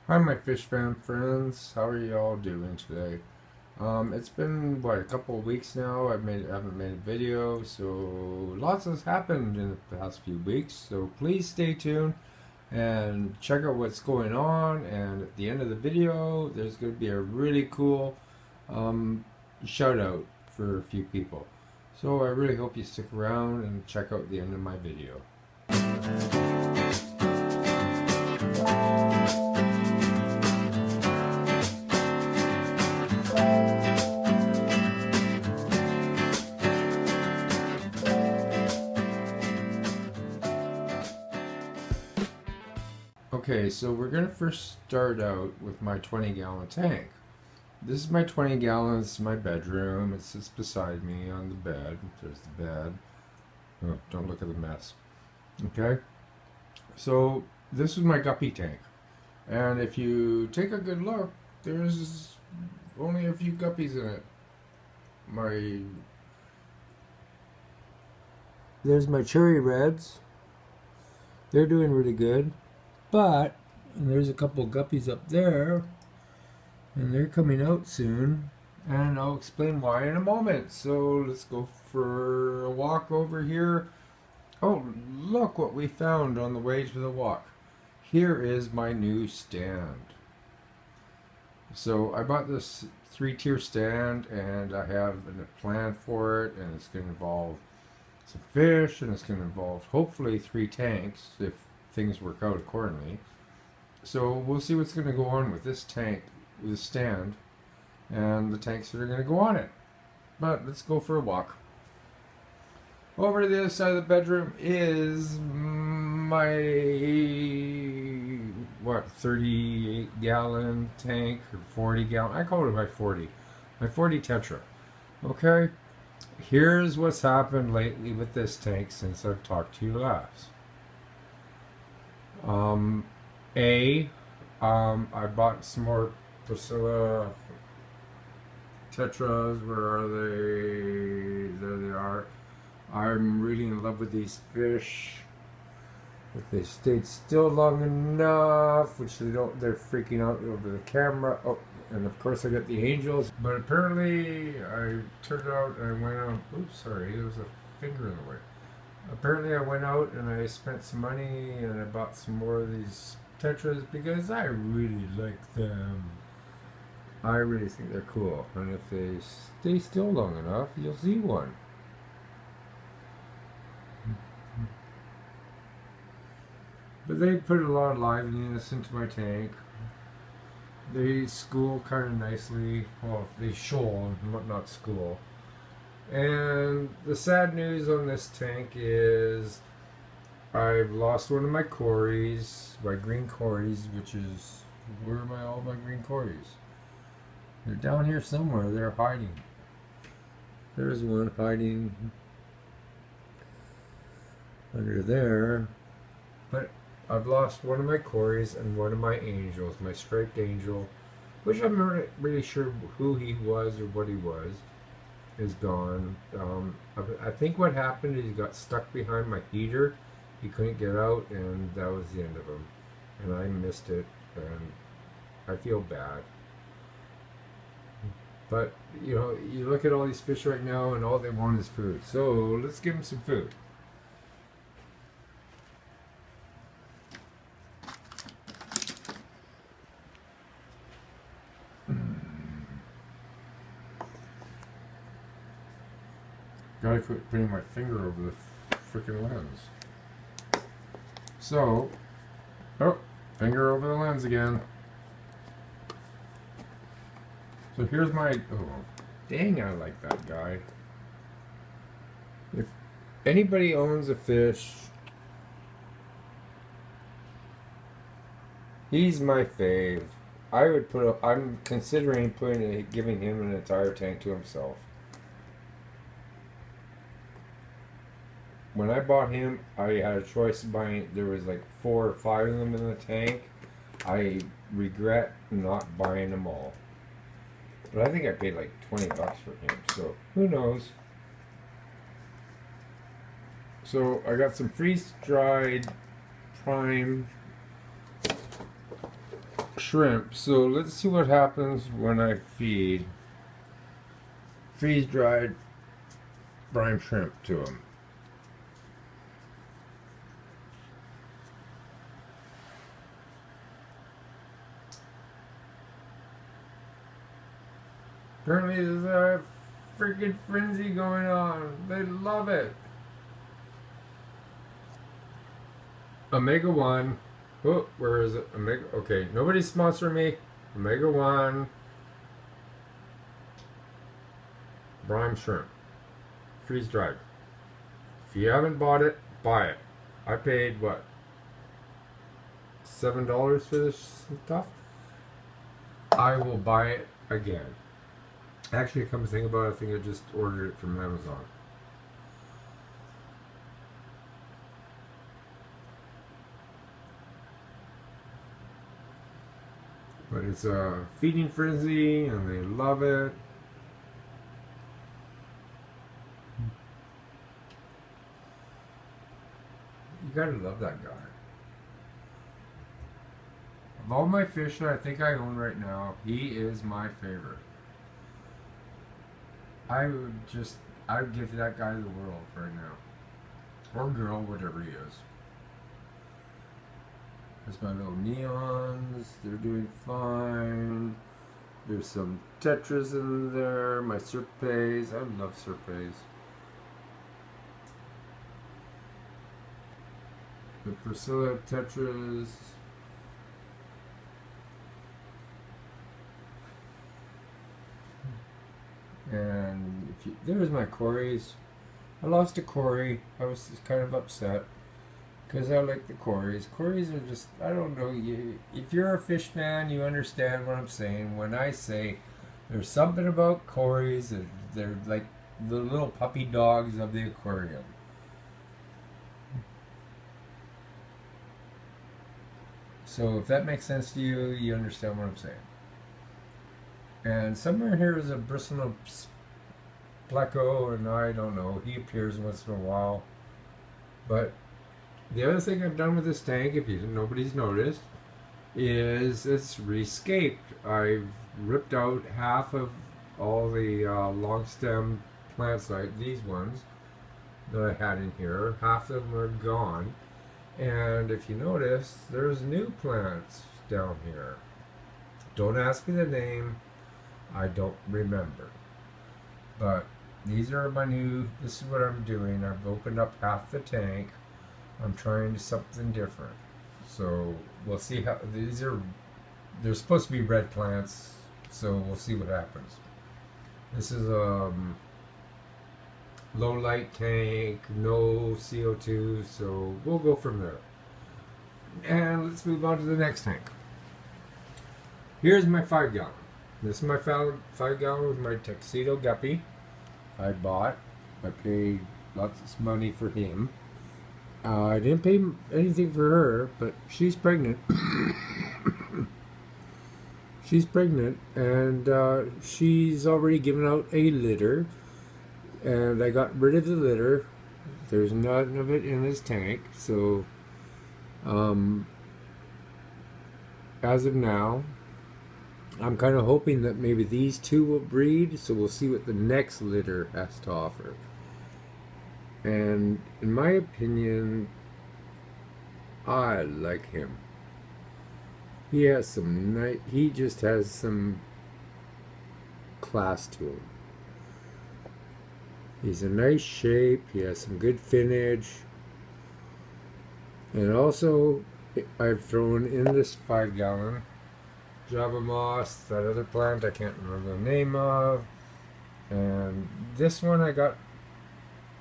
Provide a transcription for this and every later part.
Hi, my fish fan friends. How are you all doing today? It's been what, a couple of weeks now. I haven't made a video, so lots has happened in the past few weeks. So please stay tuned and check out what's going on. And at the end of the video, there's going to be a really cool um, shout out for a few people. So I really hope you stick around and check out the end of my video. Okay, so we're going to first start out with my 20-gallon tank. This is my 20 gallons, it's my bedroom. It sits beside me on the bed. There's the bed. Oh, don't look at the mess. Okay, so this is my guppy tank. And if you take a good look, there's only a few guppies in it. There's my cherry reds. They're doing really good. But and there's a couple guppies up there, and they're coming out soon, and I'll explain why in a moment. So let's go for a walk over here. Oh, look what we found on the way to the walk. Here is my new stand. So I bought this 3-tier stand, and I have a plan for it, and it's going to involve some fish, and it's going to involve hopefully 3 tanks if things work out accordingly. So we'll see what's going to go on with this tank, with the stand, and the tanks that are going to go on it. But let's go for a walk. Over to the other side of the bedroom is my 38-gallon tank, or 40-gallon. I call it my 40 Tetra. Okay, here's what's happened lately with this tank since I've talked to you last. I bought some more Priscilla Tetras. Where are they? There they are. I'm really in love with these fish. If they stayed still long enough, which they don't, they're freaking out over the camera. Oh, and of course I got the angels. But apparently I turned out and I went out. Oops, sorry, there was a finger in the way. Apparently I went out and I spent some money and I bought some more of these Tetras because I really like them. I really think they're cool, and if they stay still long enough, you'll see one. But they put a lot of liveliness into my tank. They school kind of nicely. Well, they shoal, not school. And the sad news on this tank is I've lost one of my cories, my green cories, which is, where are all my green cories? They're down here somewhere. They're hiding. There's one hiding under there. But I've lost one of my cories and one of my angels, my striped angel, which I'm not really sure who he was or what he was, is gone. I think what happened is he got stuck behind my heater. He couldn't get out, and that was the end of him. And I missed it, and I feel bad. But, you know, you look at all these fish right now, and all they want is food. So let's give them some food. Gotta quit putting my finger over the freaking lens. So, oh, finger over the lens again. So here's my, oh, dang, I like that guy. If anybody owns a fish, he's my fave. I'm considering giving him an entire tank to himself. When I bought him, I had a choice of buying, there was like 4 or 5 of them in the tank. I regret not buying them all. But I think I paid like 20 bucks for him, so who knows. So I got some freeze-dried prime shrimp. So let's see what happens when I feed freeze-dried brine shrimp to them. Apparently there's a freaking frenzy going on. They love it. Omega 1. Oh, where is it? Omega. Okay, nobody's sponsoring me. Omega 1. Brine shrimp. Freeze dried. If you haven't bought it, buy it. I paid what? $7 for this stuff? I will buy it again. Actually, come to think about it, I think I just ordered it from Amazon. But it's a feeding frenzy and they love it. You gotta love that guy. Of all my fish that I think I own right now, he is my favorite. I'd give that guy the world right now. Or girl, whatever he is. There's my little neons, they're doing fine. There's some tetras in there, my serpes, I love serpes. The Priscilla tetras. And there's my cories. I lost a cory. I was kind of upset because I like the cories. Cories are just, I don't know. If you're a fish fan, you understand what I'm saying when I say there's something about cories that they're like the little puppy dogs of the aquarium. So if that makes sense to you, you understand what I'm saying. And somewhere here is a bristle pleco, and I don't know, he appears once in a while. But the other thing I've done with this tank, if nobody's noticed, is it's rescaped. I've ripped out half of all the long stem plants, like these ones that I had in here. Half of them are gone. And if you notice, there's new plants down here. Don't ask me the name. I don't remember. But these are my new, this is what I'm doing. I've opened up half the tank. I'm trying something different. So we'll see how, they're supposed to be red plants. So we'll see what happens. This is a low light tank, no CO2. So we'll go from there. And let's move on to the next tank. Here's my 5-gallon. This is my 5-gallon with my tuxedo guppy I bought. I paid lots of money for him. I didn't pay anything for her, but she's pregnant. She's pregnant, and she's already given out a litter. And I got rid of the litter. There's none of it in this tank, so as of now, I'm kind of hoping that maybe these two will breed, so we'll see what the next litter has to offer. And in my opinion, I like him. He has some nice, he just has some class to him. He's a nice shape, he has some good finnage. And also, I've thrown in this 5-gallon Java moss, that other plant I can't remember the name of, and this one I got,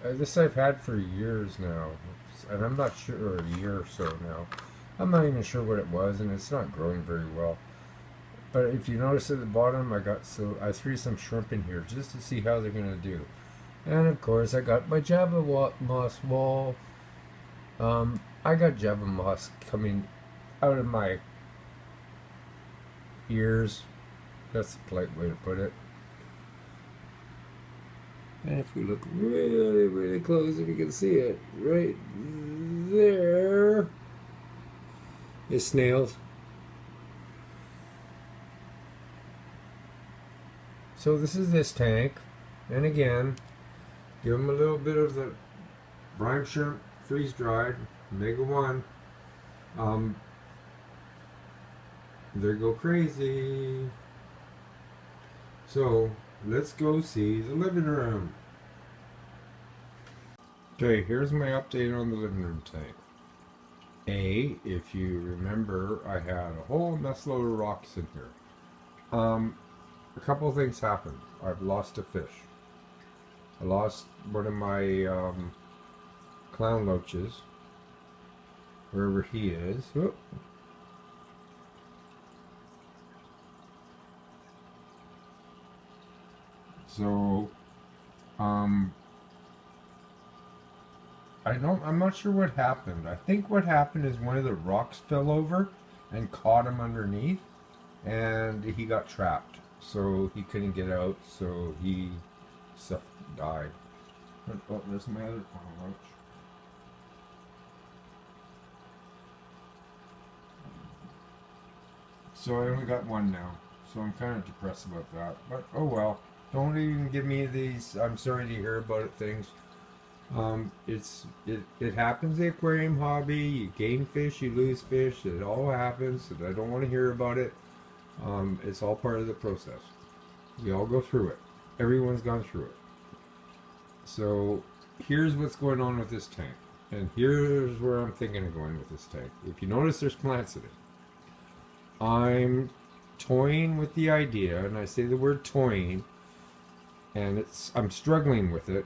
this I've had for years now, and I'm not sure, or a year or so now. I'm not even sure what it was, and it's not growing very well. But if you notice at the bottom, I threw some shrimp in here just to see how they're gonna do. And of course, I got my Java moss wall. I got Java moss coming out of my ears. That's a polite way to put it. And if we look really, really close, if you can see it, right there is snails. So this is this tank, and again, give them a little bit of the brine shrimp freeze dried, Omega 1. They go crazy. So let's go see the living room. Okay, here's my update on the living room tank. If you remember, I had a whole mess load of rocks in here. A couple of things happened. I've lost a fish. I lost one of my clown loaches, wherever he is. Whoop. So, I'm not sure what happened. I think what happened is one of the rocks fell over and caught him underneath, and he got trapped. So he couldn't get out, so he died. Oh, there's my other roach. So I only got one now, so I'm kind of depressed about that. But oh well. Don't even give me these "I'm sorry to hear about it" things. It happens in the aquarium hobby. You gain fish, you lose fish. It all happens, and I don't want to hear about it. It's all part of the process. We all go through it. Everyone's gone through it. So here's what's going on with this tank, and here's where I'm thinking of going with this tank. If you notice, there's plants in it. I'm toying with the idea, and I say the word toying, and I'm struggling with it.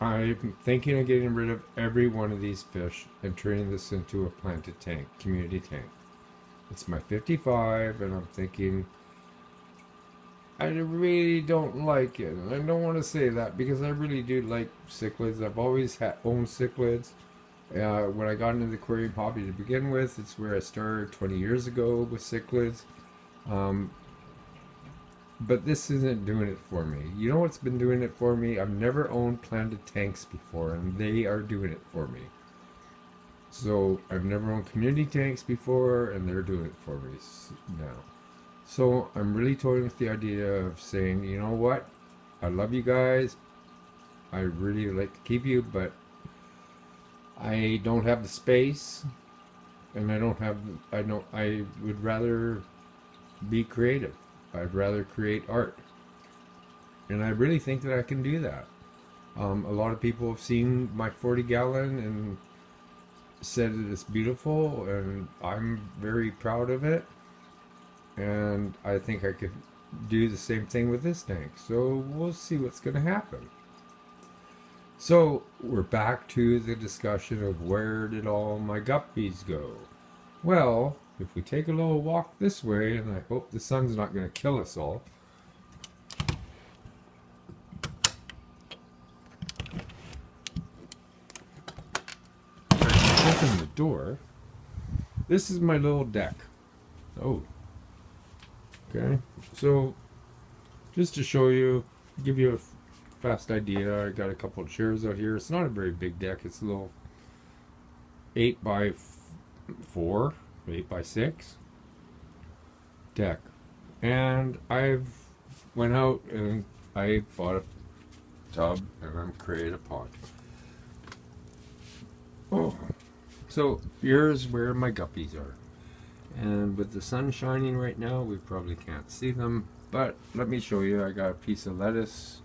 I'm thinking of getting rid of every one of these fish and turning this into a planted tank, community tank. It's my 55, and I'm thinking I really don't like it. And I don't want to say that because I really do like cichlids. I've always owned cichlids. When I got into the aquarium hobby to begin with, it's where I started 20 years ago with cichlids. But this isn't doing it for me. You know what's been doing it for me? I've never owned planted tanks before, and they are doing it for me. So I've never owned community tanks before, and they're doing it for me now. So I'm really toying with the idea of saying, you know what? I love you guys. I really like to keep you, but I don't have the space, and I would rather be creative. I'd rather create art, and I really think that I can do that. A lot of people have seen my 40-gallon and said that it's beautiful, and I'm very proud of it, and I think I could do the same thing with this tank. So we'll see what's going to happen. So we're back to the discussion of where did all my guppies go? Well, if we take a little walk this way, and I hope the sun's not going to kill us all. Open the door. This is my little deck. Oh. Okay. So, just to show you, give you a fast idea, I got a couple of chairs out here. It's not a very big deck. It's a little 8x4. 8x6 deck, and I've went out and I bought a tub and I'm created a pond. Oh, so here's where my guppies are, and with the sun shining right now we probably can't see them, but let me show you. I got a piece of lettuce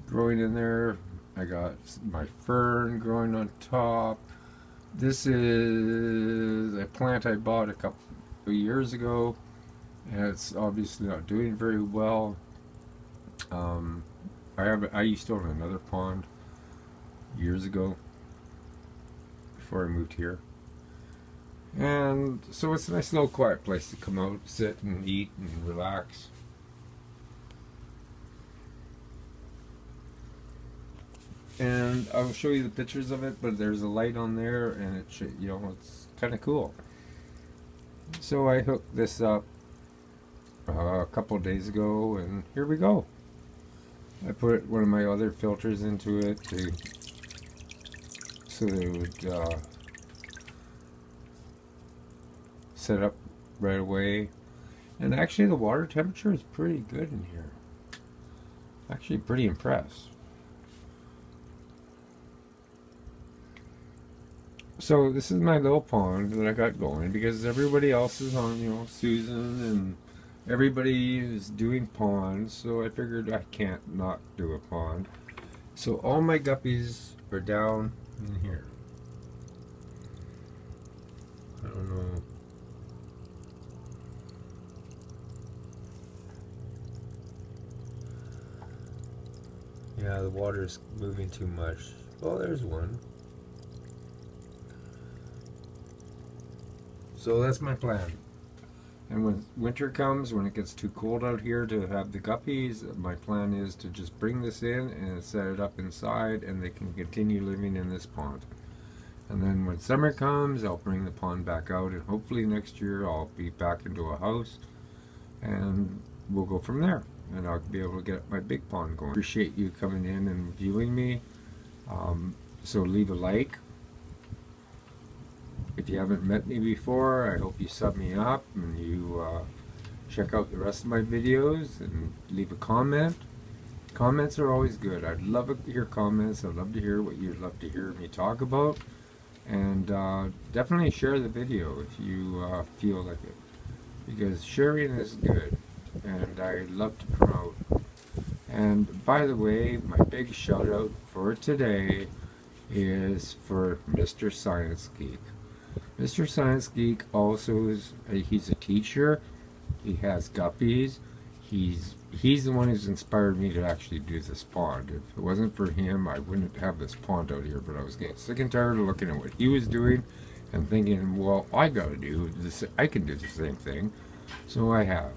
growing in there. I got my fern growing on top. This is a plant I bought a couple of years ago, and it's obviously not doing very well. I used to own another pond years ago before I moved here, and so it's a nice little quiet place to come out, sit and eat and relax. And I'll show you the pictures of it, but there's a light on there, and it should, you know, it's kind of cool. So I hooked this up a couple of days ago, and here we go. I put one of my other filters into it so that it would set up right away. And actually the water temperature is pretty good in here. Actually pretty impressed. So this is my little pond that I got going because everybody else is on, you know, Susan and everybody is doing ponds, so I figured I can't not do a pond. So all my guppies are down in here. I don't know. Yeah, the water's moving too much. Oh, there's one. So that's my plan. And when winter comes, when it gets too cold out here to have the guppies, my plan is to just bring this in and set it up inside, and they can continue living in this pond. And then when summer comes, I'll bring the pond back out, and hopefully next year I'll be back into a house, and we'll go from there. And I'll be able to get my big pond going. Appreciate you coming in and viewing me. So leave a like. If you haven't met me before, I hope you sub me up and you check out the rest of my videos and leave a comment. Comments are always good. I'd love to hear comments. I'd love to hear what you'd love to hear me talk about. And definitely share the video if you feel like it, because sharing is good and I love to promote. And by the way, my big shout out for today is for MrScienceGeek. MrScienceGeek also is, he's a teacher, he has guppies, he's the one who's inspired me to actually do this pond. If it wasn't for him, I wouldn't have this pond out here, but I was getting sick and tired of looking at what he was doing and thinking, well, I gotta do this, I can do the same thing, so I have.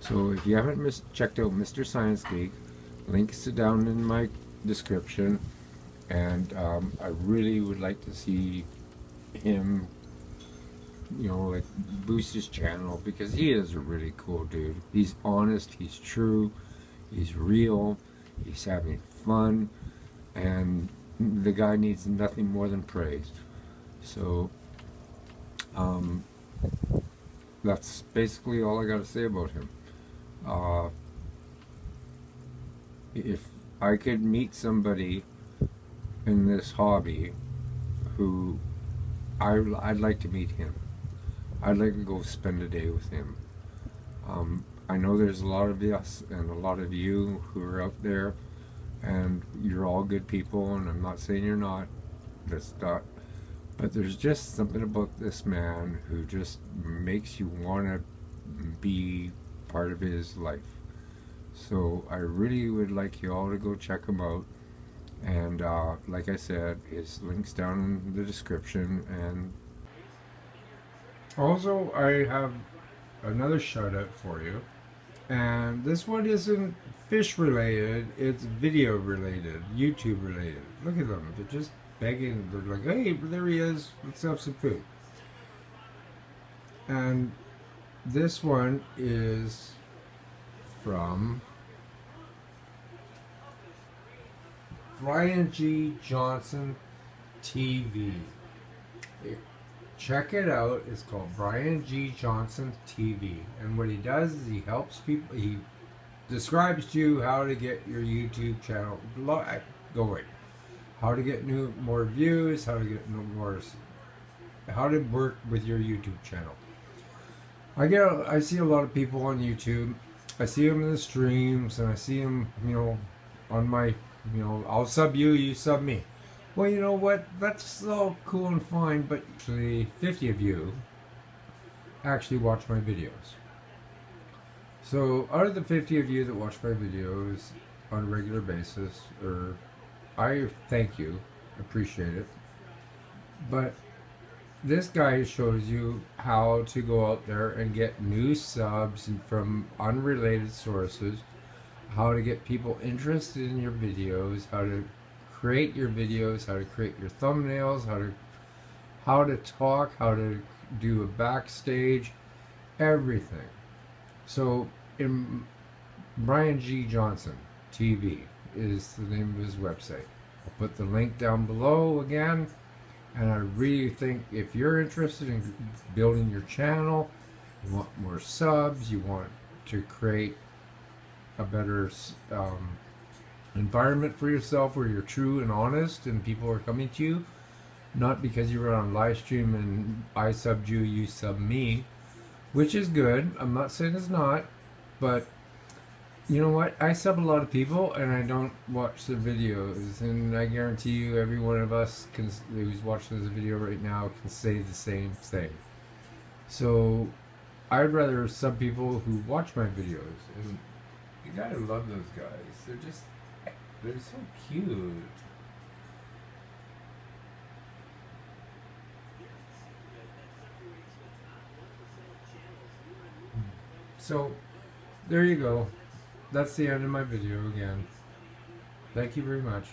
So if you haven't checked out MrScienceGeek, links are down in my description, and I really would like to see him, you know, like boost his channel, because he is a really cool dude. He's honest, he's true, he's real, he's having fun, and the guy needs nothing more than praise. So that's basically all I got to say about him. If I could meet somebody in this hobby who I'd like to meet him. I'd like to go spend a day with him. I know there's a lot of us and a lot of you who are out there, and you're all good people, and I'm not saying you're not. That's not. But there's just something about this man who just makes you want to be part of his life. So I really would like you all to go check him out. And like I said, his link's down in the description. And also I have another shout out for you. And this one isn't fish related, it's video related, YouTube related. Look at them, they're just begging, they're like, hey, there he is, let's have some food. And this one is from Brian G. Johnson TV. Check it out. It's called Brian G. Johnson TV. And what he does is he helps people. He describes to you how to get your YouTube channel going, how to get more views, how to get how to work with your YouTube channel. I see a lot of people on YouTube. I see them in the streams, and I see them, you know, on my, you know, I'll sub you, you sub me. Well, you know what? That's all cool and fine, but actually 50 of you actually watch my videos. So out of the 50 of you that watch my videos on a regular basis, I thank you, appreciate it. But this guy shows you how to go out there and get new subs from unrelated sources, how to get people interested in your videos, how to create your videos, how to create your thumbnails, how to talk, how to do a backstage, everything. So Brian G. Johnson TV is the name of his website. I'll put the link down below again. And I really think if you're interested in building your channel, you want more subs, you want to create a better environment for yourself where you're true and honest and people are coming to you, not because you were on live stream and I subbed you, you subbed me, which is good. I'm not saying it's not, but you know what? I sub a lot of people and I don't watch the videos, and I guarantee you every one of us who's watching this video right now can say the same thing. So I'd rather sub people who watch my videos, and you gotta love those guys. They're so cute. So there you go. That's the end of my video again. Thank you very much.